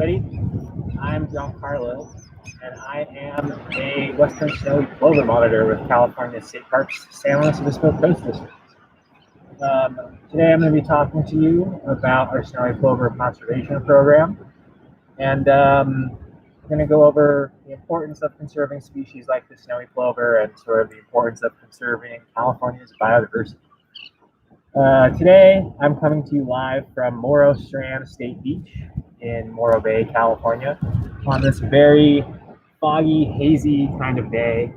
everybody. I'm Giancarlo, and I am a Western Snowy Plover monitor with California State Parks San Luis Obispo Coast District. Today I'm going to be talking to you about our Snowy Plover conservation program, and we're going to go over the importance of conserving species like the snowy plover and sort of the importance of conserving California's biodiversity. Today, I'm coming to you live from Morro Strand State Beach in Morro Bay, California, on this very foggy, hazy kind of day.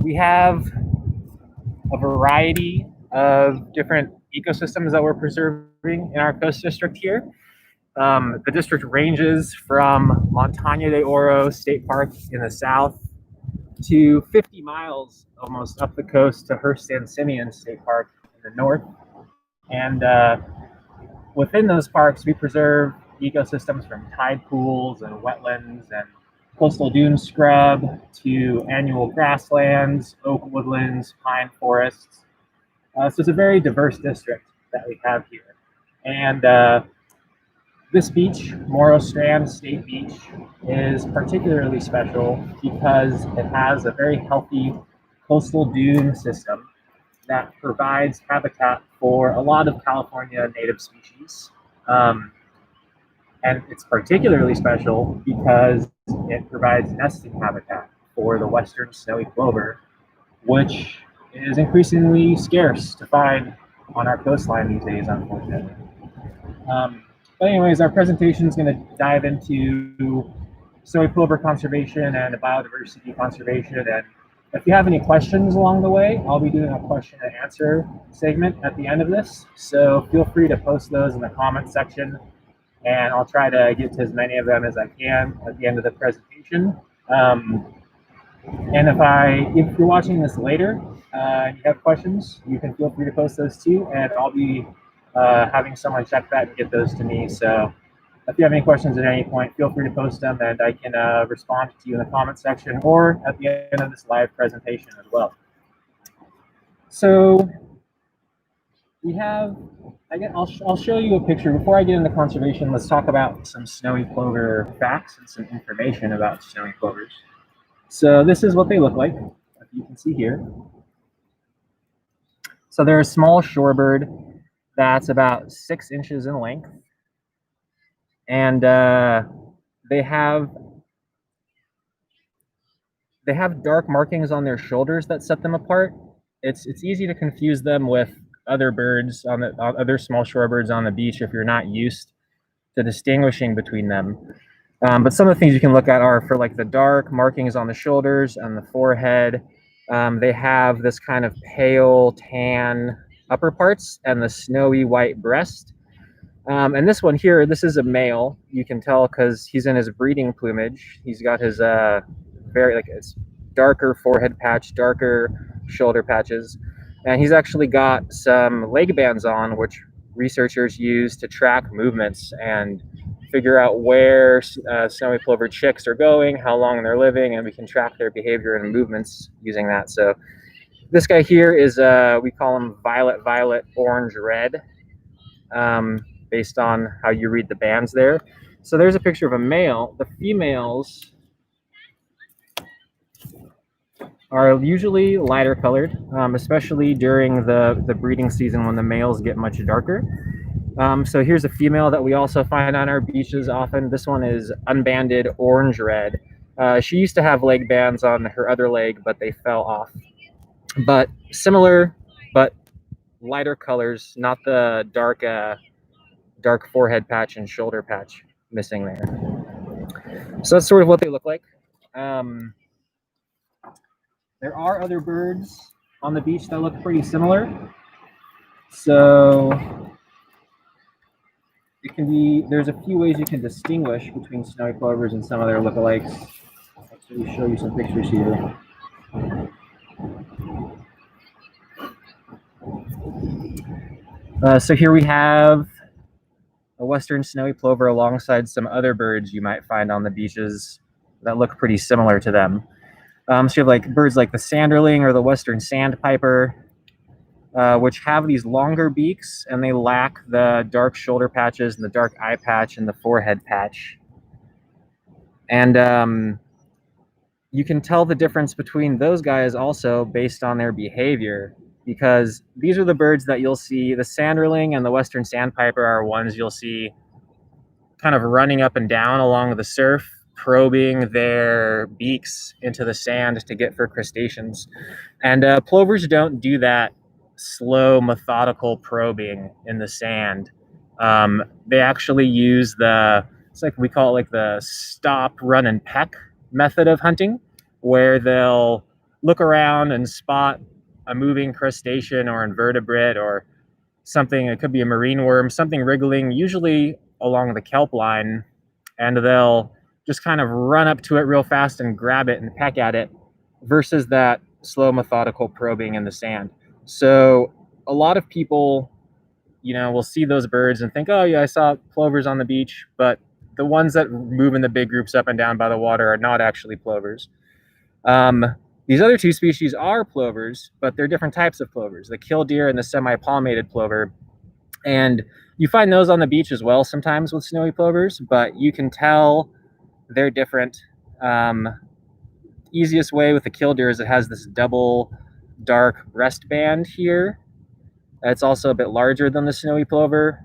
We have a variety of different ecosystems that we're preserving in our coast district here. The district ranges from Montaña de Oro State Park in the south to 50 miles almost up the coast to Hearst and Simeon State Park in the north. And within those parks, we preserve ecosystems from tide pools and wetlands and coastal dune scrub to annual grasslands, oak woodlands, pine forests. So it's a very diverse district that we have here. And this beach, Morro Strand State Beach, is particularly special because it has a very healthy coastal dune system that provides habitat for a lot of California native species. And it's particularly special because it provides nesting habitat for the Western Snowy Plover, which is increasingly scarce to find on our coastline these days, unfortunately. But anyways, our presentation is going to dive into snowy plover conservation and biodiversity conservation. And if you have any questions along the way, I'll be doing a question and answer segment at the end of this. So feel free to post those in the comments section, and I'll try to get to as many of them as I can at the end of the presentation. And if you're watching this later and you have questions, you can feel free to post those too, and I'll be having someone check that and get those to me. So if you have any questions at any point, feel free to post them and I can respond to you in the comment section or at the end of this live presentation as well. So we have, again, I'll show you a picture. Before I get into conservation, let's talk about some snowy plover facts and some information about snowy plovers. So this is what they look like, if you can see here. So they're a small shorebird that's about 6 inches in length, and they have dark markings on their shoulders that set them apart. It's easy to confuse them with other birds other small shorebirds on the beach if you're not used to distinguishing between them. But some of the things you can look at are for like the dark markings on the shoulders and the forehead. They have this kind of pale tan upper parts and the snowy white breast. And this one here, this is a male. You can tell because he's in his breeding plumage. He's got his it's darker forehead patch, darker shoulder patches, and he's actually got some leg bands on, which researchers use to track movements and figure out where snowy plover chicks are going, how long they're living, and we can track their behavior and movements using that. So this guy here is, we call him violet, violet, orange, red, based on how you read the bands there. So there's a picture of a male. The females are usually lighter colored, especially during the breeding season when the males get much darker. So here's a female that we also find on our beaches often. This one is unbanded orange red. She used to have leg bands on her other leg, but they fell off. But similar, but lighter colors, not the dark forehead patch and shoulder patch missing there. So that's sort of what they look like. There are other birds on the beach that look pretty similar. So it can be, there's a few ways you can distinguish between snowy plovers and some other lookalikes. I'll actually show you some pictures here. So here we have a Western Snowy Plover alongside some other birds you might find on the beaches that look pretty similar to them. So you have like birds like the sanderling or the Western sandpiper. which have these longer beaks, and they lack the dark shoulder patches and the dark eye patch and the forehead patch. And you can tell the difference between those guys also based on their behavior, because these are the birds that you'll see. The sanderling and the western sandpiper are ones you'll see kind of running up and down along the surf, probing their beaks into the sand to get for crustaceans. And plovers don't do that slow, methodical probing in the sand. They actually use it's like we call it like the stop, run, and peck method of hunting, where they'll look around and spot a moving crustacean or invertebrate or something. It could be a marine worm, something wriggling, usually along the kelp line, and they'll just kind of run up to it real fast and grab it and peck at it, versus that slow, methodical probing in the sand. So a lot of people, will see those birds and think, oh yeah, I saw plovers on the beach, but the ones that move in the big groups up and down by the water are not actually plovers. These other two species are plovers, but they're different types of plovers, the killdeer and the semi-palmated plover. And you find those on the beach as well sometimes with snowy plovers, but you can tell they're different. Easiest way with the killdeer is it has this double dark breast band here. It's also a bit larger than the snowy plover.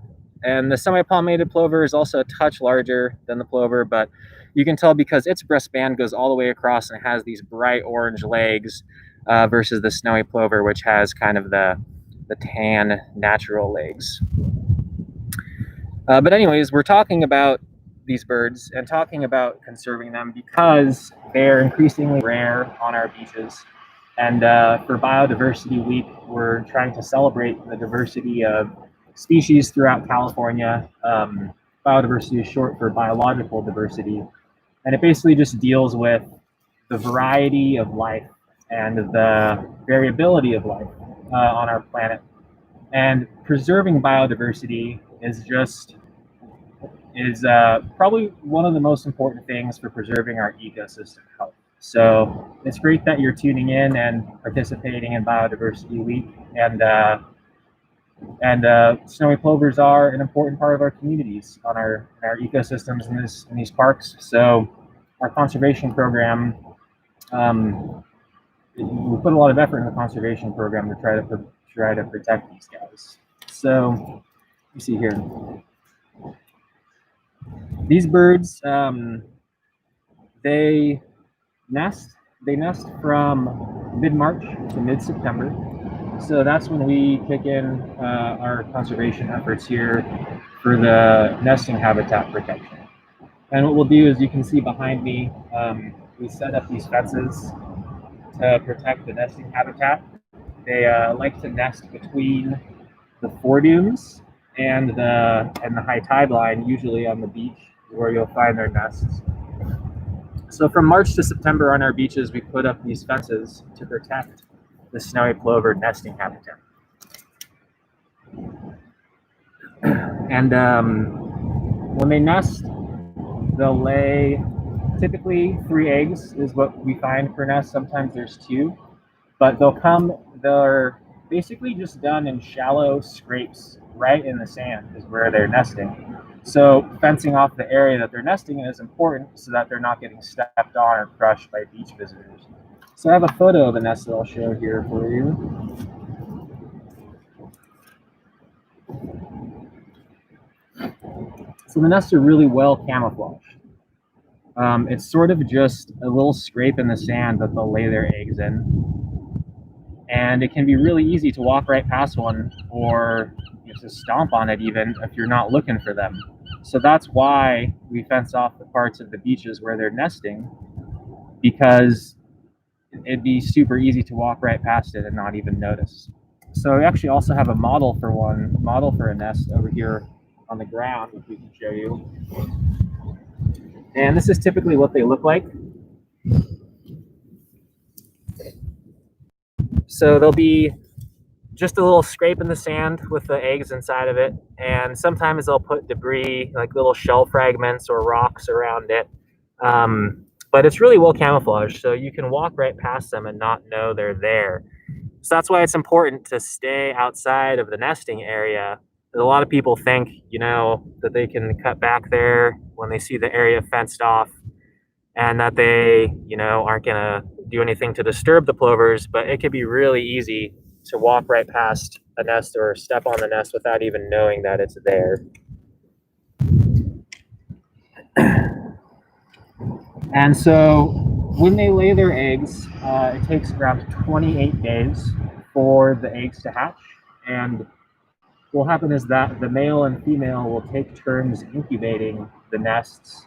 And the semi-palmated plover is also a touch larger than the plover, but you can tell because its breast band goes all the way across and has these bright orange legs, versus the snowy plover, which has kind of the tan natural legs. But anyways, we're talking about these birds and talking about conserving them because they're increasingly rare on our beaches. And for Biodiversity Week, we're trying to celebrate the diversity of species throughout California. Biodiversity is short for biological diversity, and it basically just deals with the variety of life and the variability of life on our planet. And preserving biodiversity is probably one of the most important things for preserving our ecosystem health. So it's great that you're tuning in and participating in Biodiversity Week. And snowy plovers are an important part of our communities, on our ecosystems in these parks. So our conservation program, we put a lot of effort in the conservation program to try to protect these guys. So you see here, these birds, they nest from mid-March to mid-September. So that's when we kick in our conservation efforts here for the nesting habitat protection. And what we'll do is, you can see behind me, we set up these fences to protect the nesting habitat. They like to nest between the foredunes and the high tide line, usually on the beach, where you'll find their nests. So from March to September on our beaches, we put up these fences to protect the snowy plover nesting habitat. And when they nest, they'll lay typically 3 eggs is what we find per nest. Sometimes there's 2, but they're basically just done in shallow scrapes right in the sand is where they're nesting. So fencing off the area that they're nesting in is important so that they're not getting stepped on or crushed by beach visitors. So I have a photo of a nest that I'll show here for you. So the nests are really well camouflaged. It's sort of just a little scrape in the sand that they'll lay their eggs in. And it can be really easy to walk right past one, or to stomp on it even, if you're not looking for them. So that's why we fence off the parts of the beaches where they're nesting, because it'd be super easy to walk right past it and not even notice. So we actually also have a model for a nest over here on the ground, which we can show you. And this is typically what they look like. So there'll be just a little scrape in the sand with the eggs inside of it, and sometimes they'll put debris, like little shell fragments or rocks around it. But it's really well camouflaged, so you can walk right past them and not know they're there. So that's why it's important to stay outside of the nesting area. A lot of people think, you know, that they can cut back there when they see the area fenced off and that they, you know, aren't going to do anything to disturb the plovers, but it could be really easy to walk right past a nest or step on the nest without even knowing that it's there. And so when they lay their eggs, it takes around 28 days for the eggs to hatch. And what will happen is that the male and female will take turns incubating the nests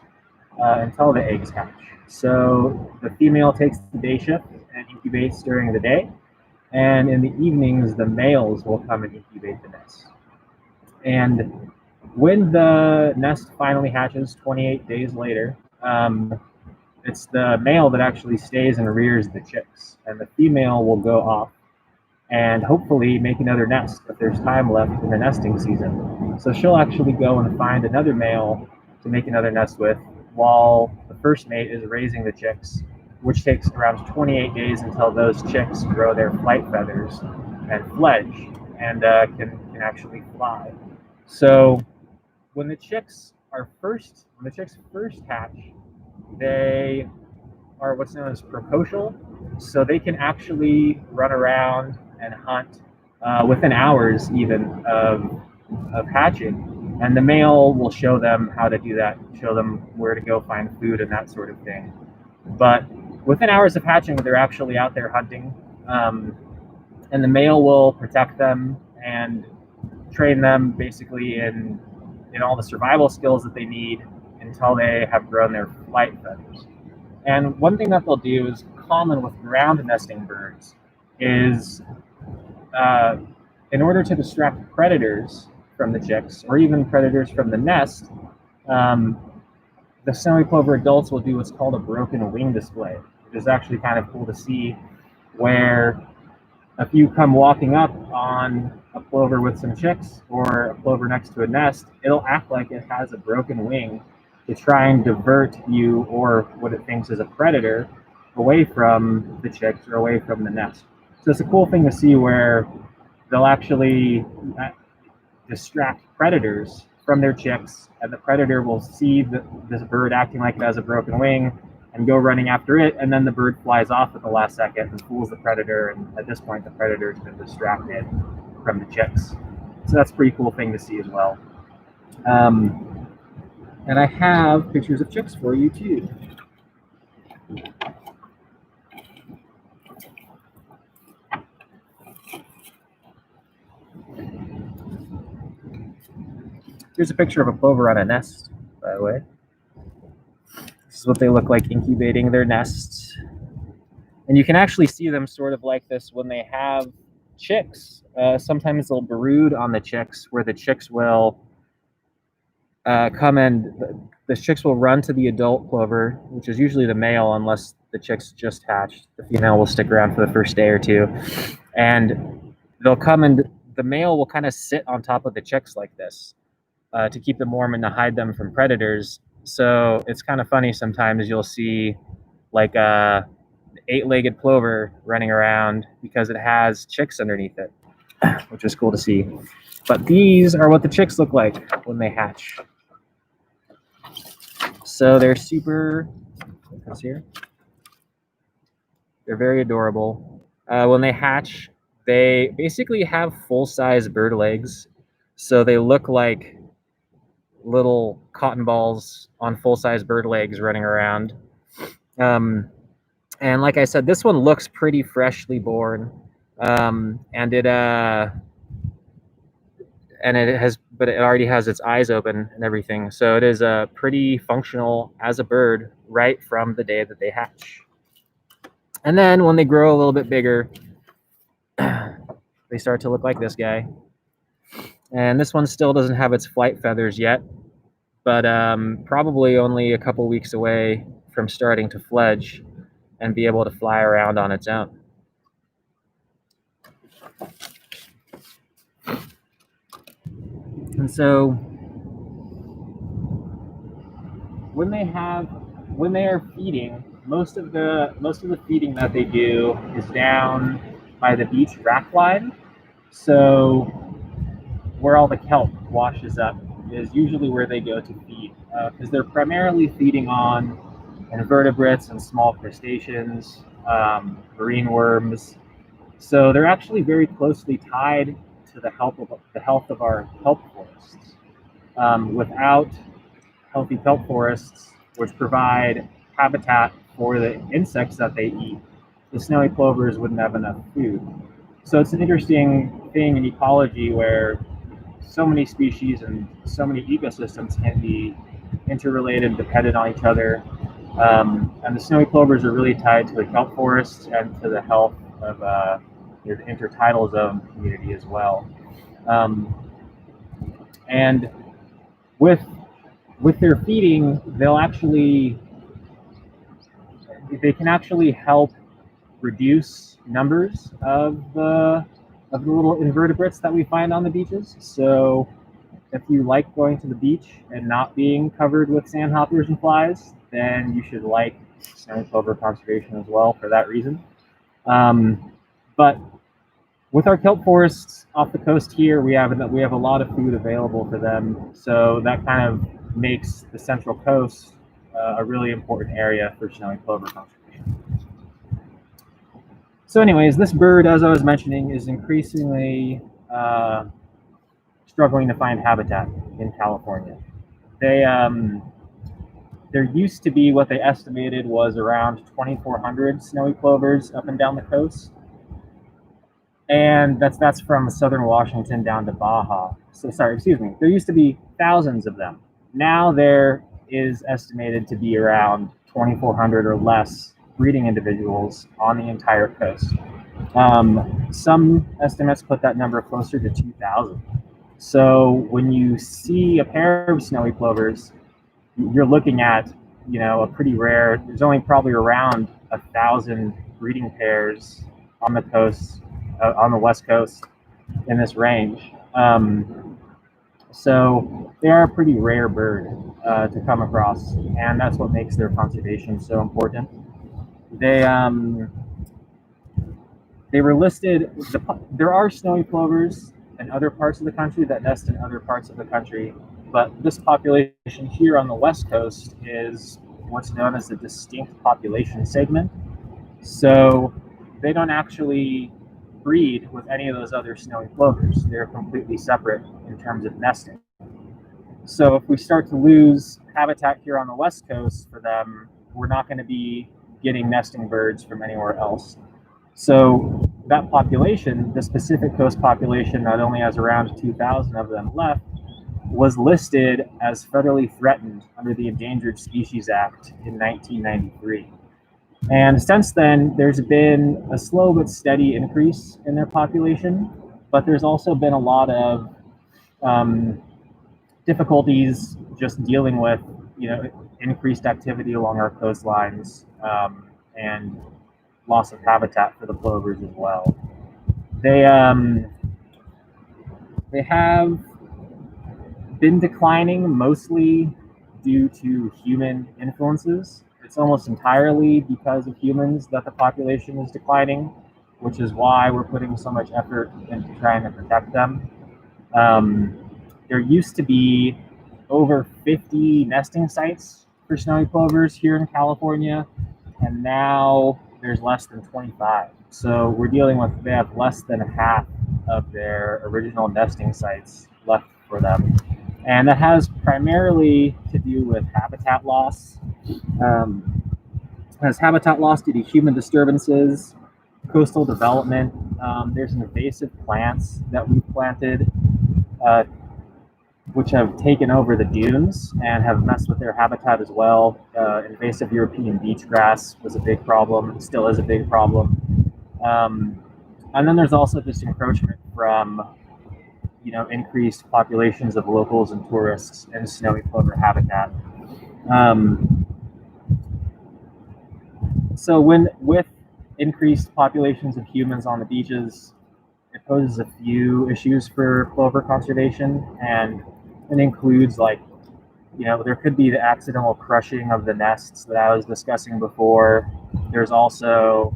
until the eggs hatch. So the female takes the day shift and incubates during the day. And in the evenings, the males will come and incubate the nest. And when the nest finally hatches 28 days later, it's the male that actually stays and rears the chicks, and the female will go off and hopefully make another nest if there's time left in the nesting season. So she'll actually go and find another male to make another nest with while the first mate is raising the chicks, which takes around 28 days until those chicks grow their flight feathers and fledge and can actually fly. So when the chicks first hatch, they are what's known as precocial, so they can actually run around and hunt within hours even of hatching. And the male will show them how to do that, show them where to go find food and that sort of thing. But within hours of hatching, they're actually out there hunting, and the male will protect them and train them basically in all the survival skills that they need until they have grown their flight feathers. And one thing that they'll do is common with ground nesting birds is in order to distract predators from the chicks or even predators from the nest, the snowy plover adults will do what's called a broken wing display, which is actually kind of cool to see, where if you come walking up on a plover with some chicks or a plover next to a nest, it'll act like it has a broken wing to try and divert you or what it thinks is a predator away from the chicks or away from the nest. So it's a cool thing to see where they'll actually distract predators from their chicks, and the predator will see this bird acting like it has a broken wing and go running after it, and then the bird flies off at the last second and fools the predator, and at this point the predator's been distracted from the chicks. So that's a pretty cool thing to see as well. And I have pictures of chicks for you too. Here's a picture of a plover on a nest, by the way. This is what they look like incubating their nests. And you can actually see them sort of like this when they have chicks. Sometimes they'll brood on the chicks, where the chicks will come and the chicks will run to the adult plover, which is usually the male unless the chicks just hatched. The female will stick around for the first day or two. And they'll come and the male will kind of sit on top of the chicks like this to keep them warm and to hide them from predators. So it's kind of funny sometimes you'll see like a 8-legged plover running around because it has chicks underneath it, which is cool to see. But these are what the chicks look like when they hatch. So they're super, here. They're very adorable. When they hatch, they basically have full-size bird legs. So they look like little cotton balls on full-size bird legs running around. And like I said, this one looks pretty freshly born. And it already has its eyes open and everything. So it is pretty functional as a bird right from the day that they hatch. And then when they grow a little bit bigger, they start to look like this guy. And this one still doesn't have its flight feathers yet, but probably only a couple weeks away from starting to fledge and be able to fly around on its own. And so when they are feeding, most of the feeding that they do is down by the beach rack line. So where all the kelp washes up is usually where they go to feed, because they're primarily feeding on invertebrates and small crustaceans, marine worms. So they're actually very closely tied to the health of our kelp forests. Without healthy kelp forests, which provide habitat for the insects that they eat, the snowy plovers wouldn't have enough food. So it's an interesting thing in ecology where so many species and so many ecosystems can be interrelated, dependent on each other. And the snowy plovers are really tied to the kelp forests and to the health of the intertidal zone community as well. And with their feeding, they can actually help reduce numbers of the little invertebrates that we find on the beaches. So if you like going to the beach and not being covered with sandhoppers and flies, then you should like snowy plover conservation as well for that reason. But with our kelp forests off the coast here, we have a lot of food available for them. So that kind of makes the Central Coast a really important area for snowy plover conservation. So anyways, this bird, as I was mentioning, is increasingly struggling to find habitat in California. There used to be what they estimated was around 2,400 snowy plovers up and down the coast. And that's from southern Washington down to Baja. There used to be thousands of them. Now there is estimated to be around 2,400 or less breeding individuals on the entire coast. Some estimates put that number closer to 2,000. So when you see a pair of snowy plovers, you're looking at, a pretty rare, there's only probably around 1,000 breeding pairs on the coast, on the West Coast in this range. So they are a pretty rare bird to come across, and that's what makes their conservation so important. They were listed, there are snowy plovers in other parts of the country that nest in other parts of the country, but this population here on the West Coast is what's known as a distinct population segment. So they don't actually breed with any of those other snowy plovers. They're completely separate in terms of nesting. So if we start to lose habitat here on the West Coast for them, we're not going to be getting nesting birds from anywhere else. So that population, the Pacific Coast population, that only has around 2,000 of them left, was listed as federally threatened under the Endangered Species Act in 1993. And since then, there's been a slow but steady increase in their population, but there's also been a lot of difficulties just dealing with, increased activity along our coastlines and loss of habitat for the plovers as well. They have been declining mostly due to human influences. It's almost entirely because of humans that the population is declining, which is why we're putting so much effort into trying to protect them. There used to be over 50 nesting sites for snowy plovers here in California, and now there's less than 25. So we're dealing with, they have less than half of their original nesting sites left for them. And that has primarily to do with habitat loss. Has habitat loss due to human disturbances, coastal development. There's invasive plants that we've planted, which have taken over the dunes and have messed with their habitat as well. Invasive European beach grass was a big problem, still is a big problem. And then there's also just encroachment from, increased populations of locals and tourists in snowy plover habitat. So with increased populations of humans on the beaches, it poses a few issues for plover conservation, and it includes there could be the accidental crushing of the nests that I was discussing before. There's also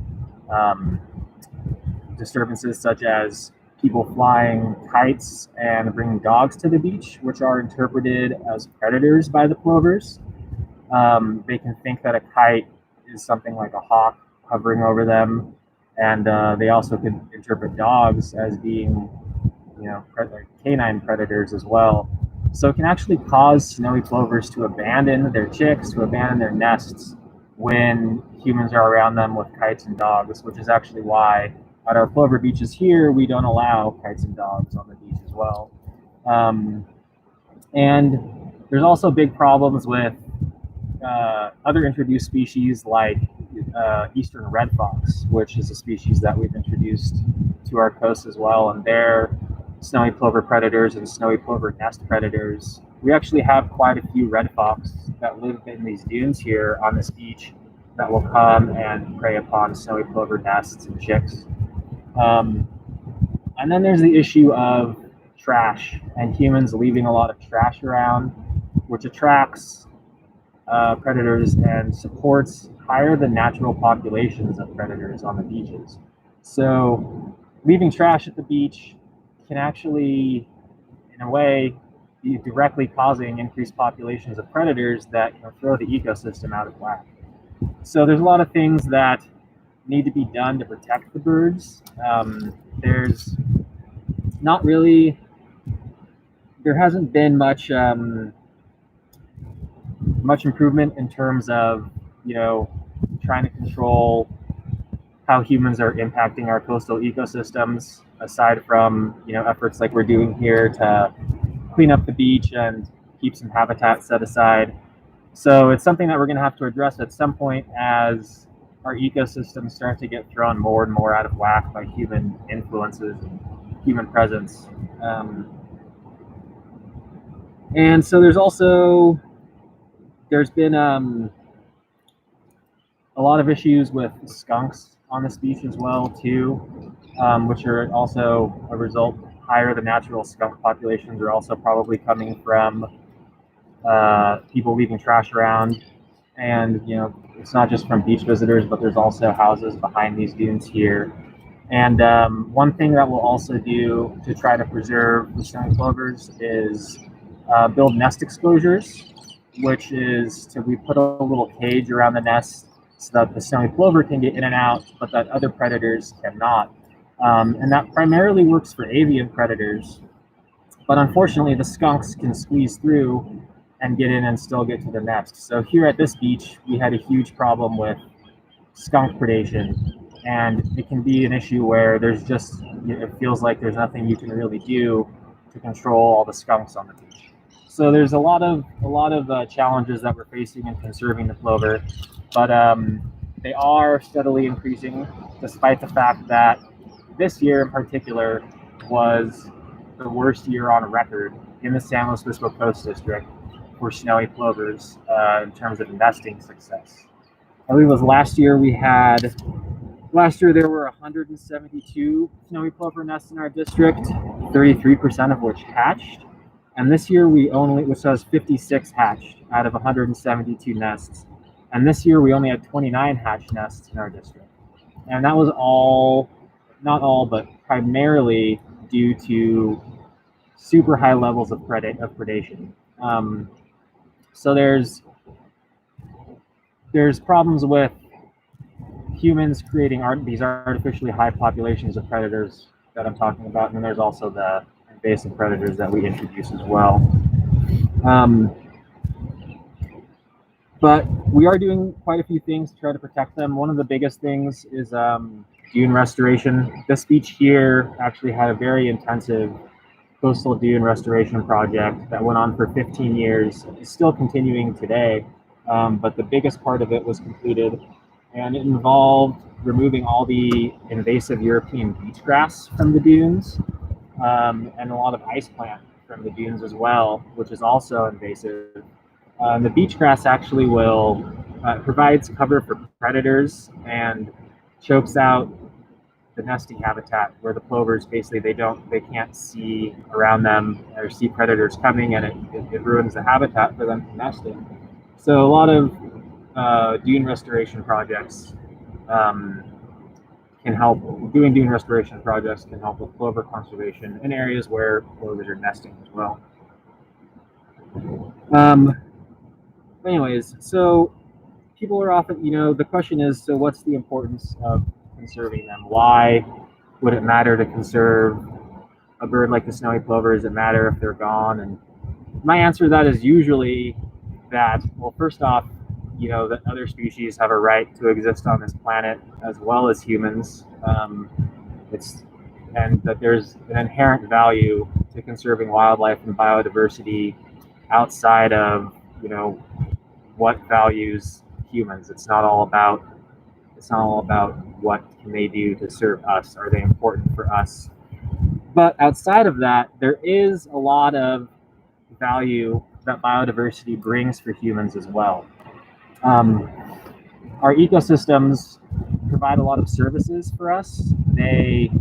disturbances such as people flying kites and bringing dogs to the beach, which are interpreted as predators by the plovers. They can think that a kite is something like a hawk hovering over them, and they also could interpret dogs as being, like canine predators as well. So it can actually cause snowy plovers to abandon their chicks, to abandon their nests when humans are around them with kites and dogs, which is actually why at our plover beaches here, we don't allow kites and dogs on the beach as well. And there's also big problems with other introduced species like eastern red fox, which is a species that we've introduced to our coast as well, and they're snowy plover predators and snowy plover nest predators. We actually have quite a few red fox that live in these dunes here on this beach that will come and prey upon snowy plover nests and chicks. And then there's the issue of trash and humans leaving a lot of trash around, which attracts predators and supports higher than natural populations of predators on the beaches. So leaving trash at the beach can actually, in a way, be directly causing increased populations of predators that throw the ecosystem out of whack. So there's a lot of things that need to be done to protect the birds. There's not really, there hasn't been much improvement in terms of trying to control how humans are impacting our coastal ecosystems, aside from efforts like we're doing here to clean up the beach and keep some habitat set aside. So it's something that we're going to have to address at some point as our ecosystems start to get thrown more and more out of whack by human influences and human presence. And so there's been a lot of issues with skunks on this beach as well too, which are also a result. Higher than natural skunk populations are also probably coming from people leaving trash around, and it's not just from beach visitors, but there's also houses behind these dunes here. And one thing that we'll also do to try to preserve the snowy plovers is build nest exclosures, which is we put a little cage around the nest so that the snowy plover can get in and out, but that other predators cannot. And that primarily works for avian predators, but unfortunately the skunks can squeeze through and get in and still get to the nest. So here at this beach, we had a huge problem with skunk predation, and it can be an issue where there's just, it feels like there's nothing you can really do to control all the skunks on the beach. So there's a lot of challenges that we're facing in conserving the plover, but they are steadily increasing, despite the fact that this year in particular was the worst year on record in the San Luis Obispo Coast District for snowy plovers in terms of nesting success. I believe it was last year there were 172 snowy plover nests in our district, 33% of which hatched. And this year which has 56 hatched out of 172 nests. And this year we only had 29 hatched nests in our district. And that was not all, but primarily due to super high levels of predation. So there's problems with humans creating these artificially high populations of predators that I'm talking about, and then there's also the invasive predators that we introduce as well. But we are doing quite a few things to try to protect them. One of the biggest things is dune restoration. This beach here actually had a very intensive coastal dune restoration project that went on for 15 years. It's still continuing today, but the biggest part of it was completed, and it involved removing all the invasive European beach grass from the dunes, and a lot of ice plant from the dunes as well, which is also invasive. The beach grass actually provides cover for predators and chokes out the nesting habitat, where the plovers basically they can't see around them or see predators coming, and it ruins the habitat for them to nest in. So a lot of dune restoration projects can help, doing dune restoration projects can help with plover conservation in areas where plovers are nesting as well. Anyways, so people are often, the question is, so what's the importance of conserving them? Why would it matter to conserve a bird like the snowy plover? Does it matter if they're gone? And my answer to that is usually that, well, first off, that other species have a right to exist on this planet as well as humans. And that there's an inherent value to conserving wildlife and biodiversity outside of, what values humans. It's not all about what can they do to serve us. Are they important for us? But outside of that, there is a lot of value that biodiversity brings for humans as well. Our ecosystems provide a lot of services for us. They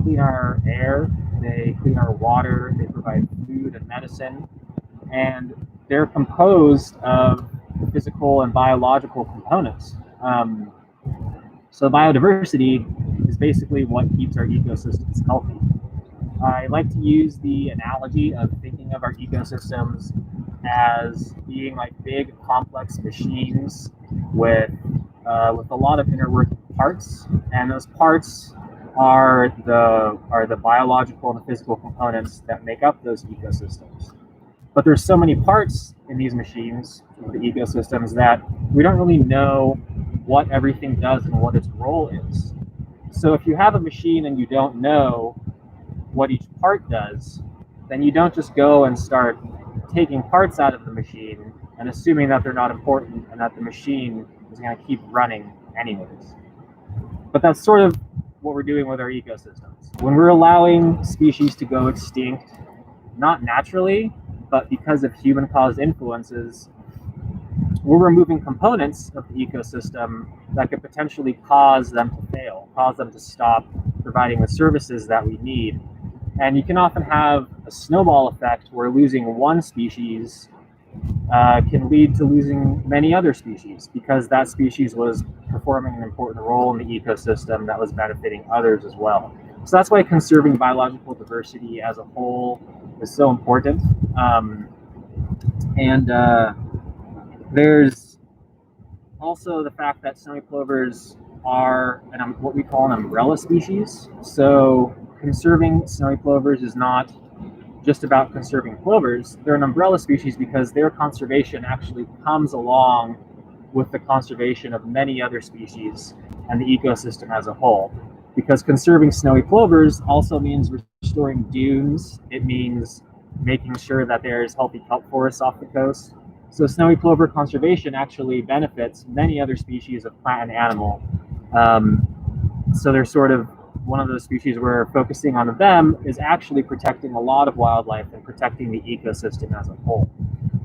clean our air, they clean our water, they provide food and medicine, and they're composed of physical and biological components. So biodiversity is basically what keeps our ecosystems healthy. I like to use the analogy of thinking of our ecosystems as being like big, complex machines with a lot of interworking parts, and those parts are the biological and the physical components that make up those ecosystems. But there's so many parts in these machines, the ecosystems, that we don't really know what everything does and what its role is. So if you have a machine and you don't know what each part does, then you don't just go and start taking parts out of the machine and assuming that they're not important and that the machine is going to keep running anyways. But that's sort of what we're doing with our ecosystems. When we're allowing species to go extinct, not naturally, but because of human-caused influences, we're removing components of the ecosystem that could potentially cause them to fail, cause them to stop providing the services that we need. And you can often have a snowball effect where losing one species can lead to losing many other species because that species was performing an important role in the ecosystem that was benefiting others as well. So that's why conserving biological diversity as a whole is so important. There's also the fact that snowy plovers are what we call an umbrella species. So conserving snowy plovers is not just about conserving plovers. They're an umbrella species because their conservation actually comes along with the conservation of many other species and the ecosystem as a whole. Because conserving snowy plovers also means restoring dunes. It means making sure that there's healthy kelp forests off the coast. So snowy plover conservation actually benefits many other species of plant and animal. So they're sort of one of those species where focusing on them is actually protecting a lot of wildlife and protecting the ecosystem as a whole.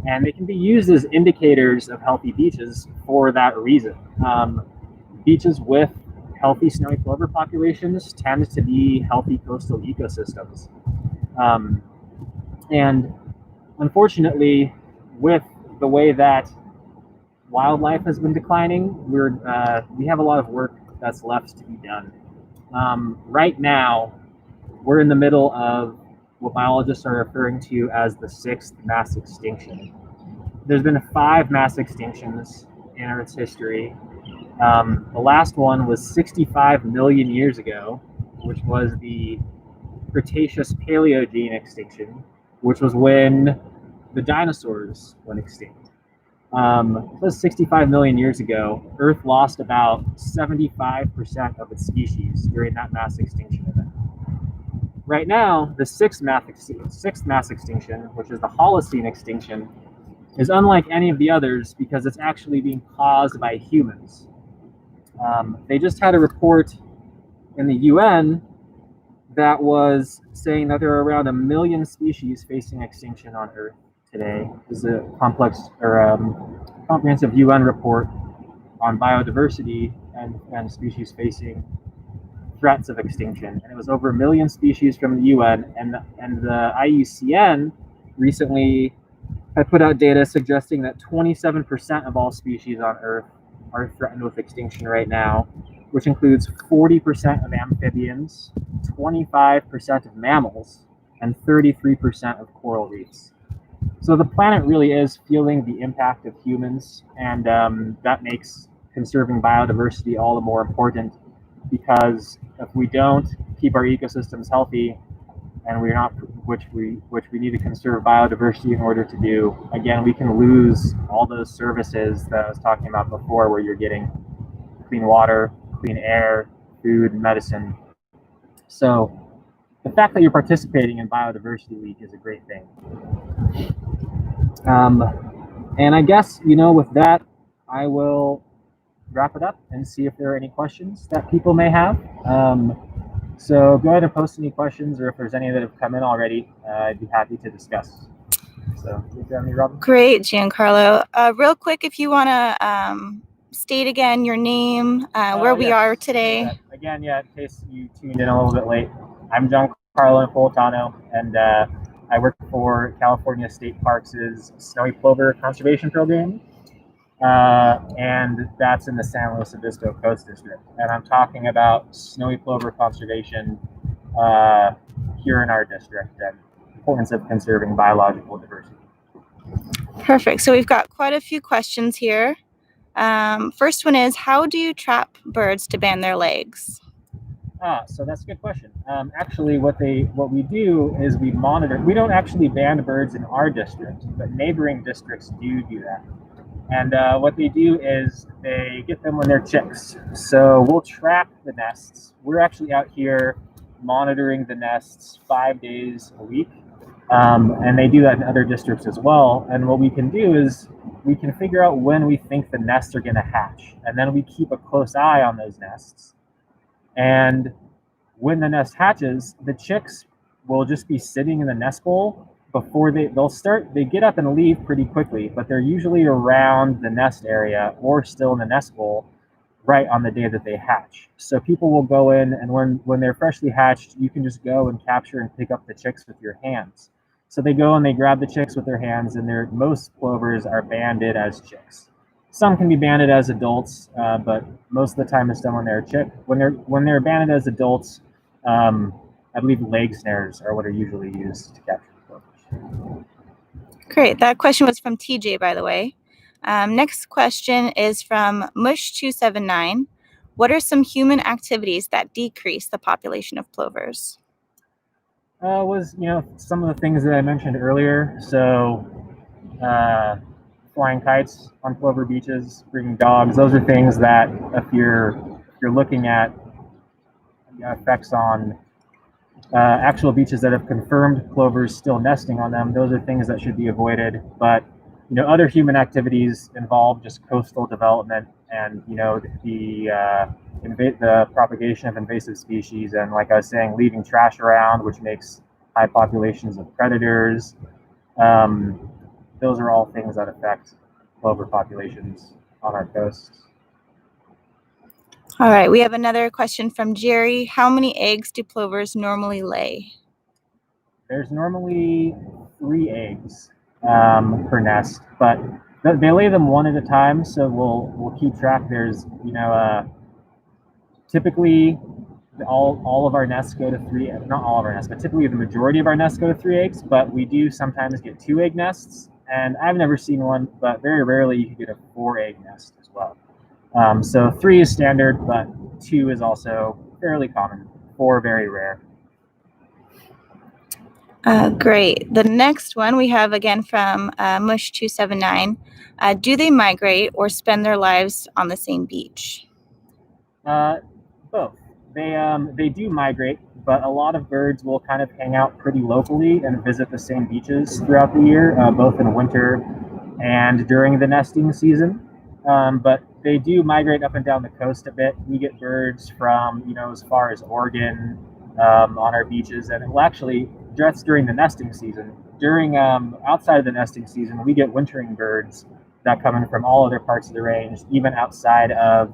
And they can be used as indicators of healthy beaches for that reason. Beaches with healthy snowy plover populations tend to be healthy coastal ecosystems. And unfortunately, with the way that wildlife has been declining, we have a lot of work that's left to be done. Right now, we're in the middle of what biologists are referring to as the 6th mass extinction. There's been 5 mass extinctions in Earth's history. The last one was 65 million years ago, which was the Cretaceous Paleogene extinction, which was when the dinosaurs went extinct. It was 65 million years ago. Earth lost about 75% of its species during that mass extinction event. Right now, the 6th mass extinction, which is the Holocene extinction, is unlike any of the others because it's actually being caused by humans. They just had a report in the UN that was saying that there are around 1 million species facing extinction on Earth today. This is a comprehensive UN report on biodiversity and species facing threats of extinction. And it was over 1 million species from the UN, and the IUCN recently had put out data suggesting that 27% of all species on Earth are threatened with extinction right now. which includes 40% of amphibians, 25% of mammals, and 33% of coral reefs. So the planet really is feeling the impact of humans, and that makes conserving biodiversity all the more important, because if we don't keep our ecosystems healthy, and we're not, which we need to conserve biodiversity in order to do, again, we can lose all those services that I was talking about before, where you're getting clean water, clean air, food, and medicine. So the fact that you're participating in Biodiversity Week is a great thing. And I guess, with that, I will wrap it up and see if there are any questions that people may have. So go ahead and post any questions, or if there's any that have come in already, I'd be happy to discuss. So, Robin? Great, Giancarlo. Real quick, if you want to state again your name, where we are today. Again, in case you tuned in a little bit late, I'm Giancarlo Napolitano, and I work for California State Parks' Snowy Plover Conservation Program. And that's in the San Luis Obispo Coast District. And I'm talking about snowy plover conservation here in our district, and the importance of conserving biological diversity. Perfect. So we've got quite a few questions here. First one is, how do you trap birds to band their legs? So that's a good question. Actually, what we do is we monitor. We don't actually band birds in our district, but neighboring districts do that. And what they do is they get them when they're chicks. So we'll track the nests. We're actually out here monitoring the nests 5 days a week. And they do that in other districts as well. And what we can do is we can figure out when we think the nests are going to hatch. And then we keep a close eye on those nests. And when the nest hatches, the chicks will just be sitting in the nest bowl. Before they get up and leave pretty quickly, but they're usually around the nest area or still in the nest bowl right on the day that they hatch. So people will go in, and when they're freshly hatched, you can just go and capture and pick up the chicks with your hands. So they go and they grab the chicks with their hands, and most plovers are banded as chicks. Some can be banded as adults, but most of the time it's done when they're a chick. When they're banded as adults, I believe leg snares are what are usually used to capture. Great. That question was from TJ, by the way. Next question is from Mush279. What are some human activities that decrease the population of plovers? Some of the things that I mentioned earlier. So flying kites on plover beaches, bringing dogs. Those are things that if you're looking at effects on actual beaches that have confirmed plovers still nesting on them, those are things that should be avoided. But other human activities involve just coastal development, and the propagation of invasive species, and like I was saying, leaving trash around, which makes high populations of predators. Those are all things that affect plover populations on our coasts. All right, we have another question from Jerry. How many eggs do plovers normally lay? There's normally 3 eggs per nest, but they lay them one at a time. So we'll keep track. There's typically all of our nests go to 3. Not all of our nests, but typically the majority of our nests go to 3 eggs. But we do sometimes get 2 egg nests, and I've never seen one, but very rarely you can get a 4 egg nest as well. So 3 is standard, but 2 is also fairly common. 4 very rare. Great. The next one we have again from Mush279. Do they migrate or spend their lives on the same beach? Both. They do migrate, but a lot of birds will kind of hang out pretty locally and visit the same beaches throughout the year, both in winter and during the nesting season. But they do migrate up and down the coast a bit. We get birds from, as far as Oregon on our beaches, and well, actually, that's during the nesting season. During outside of the nesting season, we get wintering birds that come in from all other parts of the range, even outside of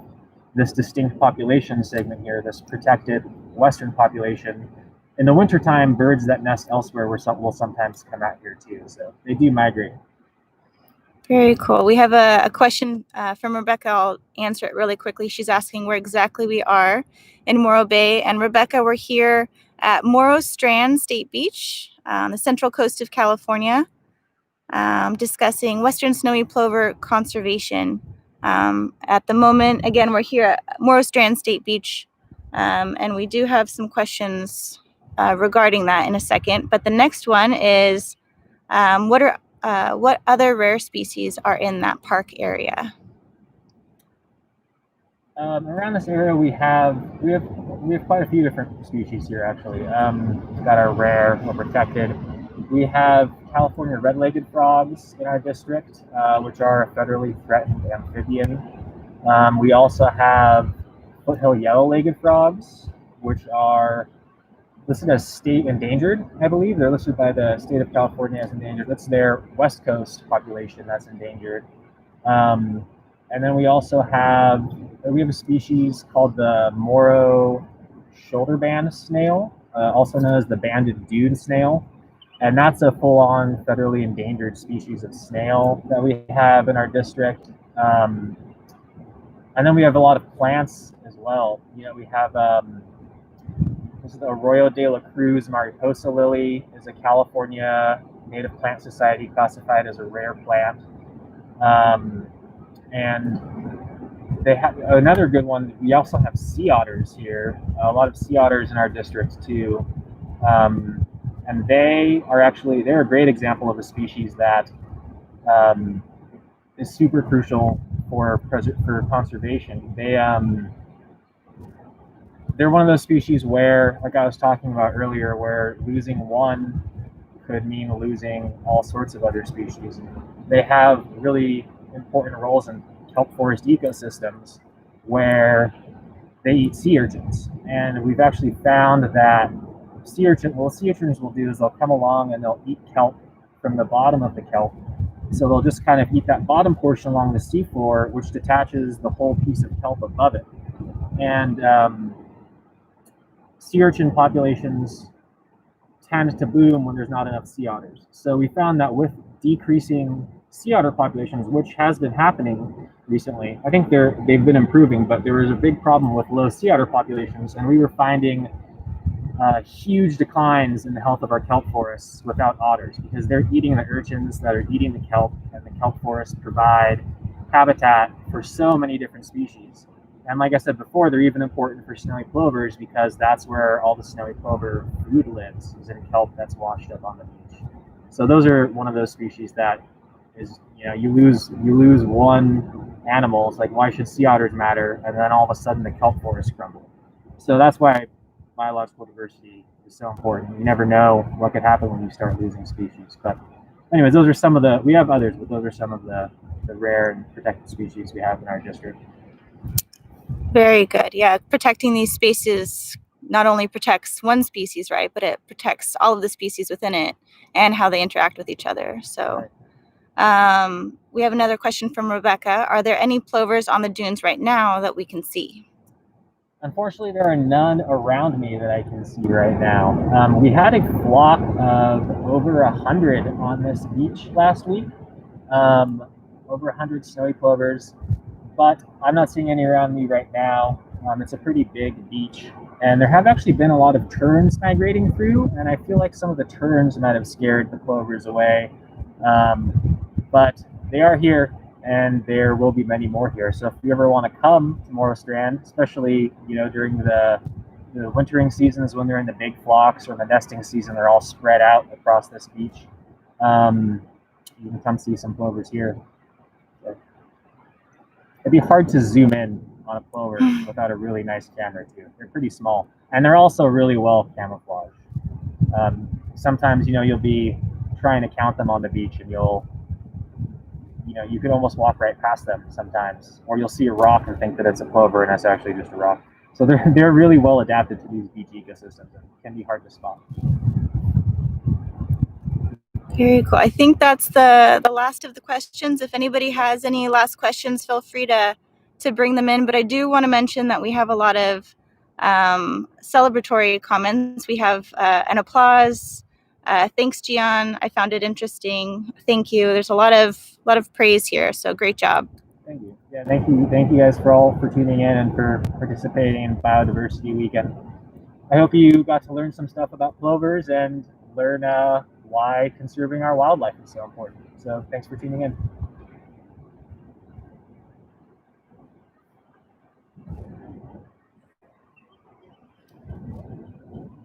this distinct population segment here, this protected western population. In the wintertime, birds that nest elsewhere will sometimes come out here too, so they do migrate. Very cool. We have a question from Rebecca. I'll answer it really quickly. She's asking where exactly we are in Morro Bay. And Rebecca, we're here at Morro Strand State Beach on the central coast of California, discussing Western Snowy Plover conservation. At the moment, again, we're here at Morro Strand State Beach, and we do have some questions regarding that in a second. But the next one is, what other rare species are in that park area? Around this area, we have quite a few different species here. Actually, that are rare or protected. We have California red-legged frogs in our district, which are a federally threatened amphibian. We also have foothill yellow-legged frogs, which are listed as state endangered, I believe. They're listed by the state of California as endangered. That's their West Coast population that's endangered. And then we also have a species called the Morro shoulderband snail, also known as the banded dune snail. And that's a full-on federally endangered species of snail that we have in our district. And then we have a lot of plants as well. We have this is the Arroyo de la Cruz mariposa lily, is a California Native Plant Society classified as a rare plant. And they have another good one. We also have sea otters here, a lot of sea otters in our district too. And they're a great example of a species that is super crucial for conservation. They're one of those species where, like I was talking about earlier, where losing one could mean losing all sorts of other species. They have really important roles in kelp forest ecosystems where they eat sea urchins. And we've actually found that sea urchins will do is they'll come along and they'll eat kelp from the bottom of the kelp. So they'll just kind of eat that bottom portion along the seafloor, which detaches the whole piece of kelp above it. And sea urchin populations tend to boom when there's not enough sea otters. So we found that with decreasing sea otter populations, which has been happening recently, I think they've been improving, but there was a big problem with low sea otter populations, and we were finding huge declines in the health of our kelp forests without otters, because they're eating the urchins that are eating the kelp, and the kelp forests provide habitat for so many different species. And like I said before, they're even important for snowy plovers because that's where all the snowy plover food lives, is in kelp that's washed up on the beach. So those are one of those species that is, you lose one animal. It's like, why should sea otters matter? And then all of a sudden the kelp forests crumble. So that's why biological diversity is so important. You never know what could happen when you start losing species. But anyways, those are we have others, but those are some of the rare and protected species we have in our district. Very good. Yeah, protecting these spaces not only protects one species, right, but it protects all of the species within it and how they interact with each other. So we have another question from Rebecca. Are there any plovers on the dunes right now that we can see? Unfortunately, there are none around me that I can see right now. We had a flock of over 100 on this beach last week, over 100 snowy plovers, but I'm not seeing any around me right now. It's a pretty big beach, and there have actually been a lot of terns migrating through, and I feel like some of the terns might have scared the plovers away, but they are here, and there will be many more here. So if you ever want to come to Morro Strand, especially during the wintering seasons when they're in the big flocks, or the nesting season, they're all spread out across this beach. You can come see some plovers here. So it'd be hard to zoom in on a plover without a really nice camera too. They're pretty small, and they're also really well camouflaged. Sometimes you'll be trying to count them on the beach, and you could almost walk right past them sometimes, or you'll see a rock and think that it's a plover, and that's actually just a rock. So they're really well adapted to these beach ecosystems, and can be hard to spot. Very cool. I think that's the last of the questions. If anybody has any last questions, feel free to bring them in. But I do want to mention that we have a lot of celebratory comments. We have an applause Thanks, Gian. I found it interesting. Thank you. There's a lot of praise here. So great job. Thank you. Yeah, thank you guys for tuning in and for participating in Biodiversity Weekend. I hope you got to learn some stuff about plovers and learn why conserving our wildlife is so important. So thanks for tuning in.